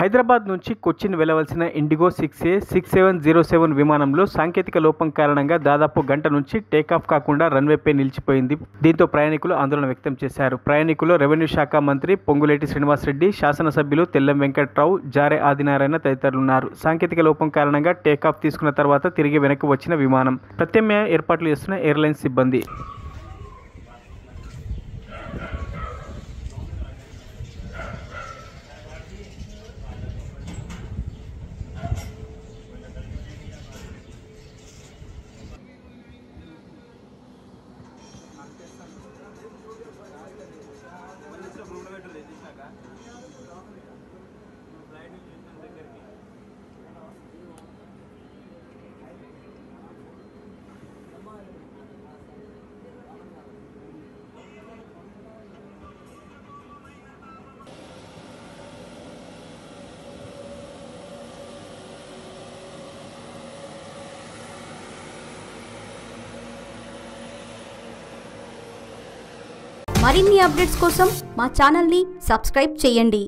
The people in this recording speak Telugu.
హైదరాబాద్ నుంచి కొచ్చిన్ వెళ్లవలసిన ఇండిగో 6A6707 విమానంలో సాంకేతిక లోపం కారణంగా దాదాపు గంట నుంచి టేకాఫ్ కాకుండా రన్వేపై నిలిచిపోయింది. దీంతో ప్రయాణికులు ఆందోళన వ్యక్తం చేశారు. ప్రయాణికులు రెవెన్యూ శాఖ మంత్రి పొంగులేటి శ్రీనివాసరెడ్డి, శాసనసభ్యులు తెల్లం వెంకట్రావు, జారే ఆదినారాయణ తదితరులున్నారు. సాంకేతిక లోపం కారణంగా టేకాఫ్ తీసుకున్న తర్వాత తిరిగి వెనక్కి వచ్చిన విమానం. ప్రత్యామ్నాయ ఏర్పాట్లు చేస్తున్న ఎయిర్లైన్స్ సిబ్బంది. మరిన్ని అప్డేట్స్ కోసం మా ఛానల్ని సబ్స్క్రైబ్ చేయండి.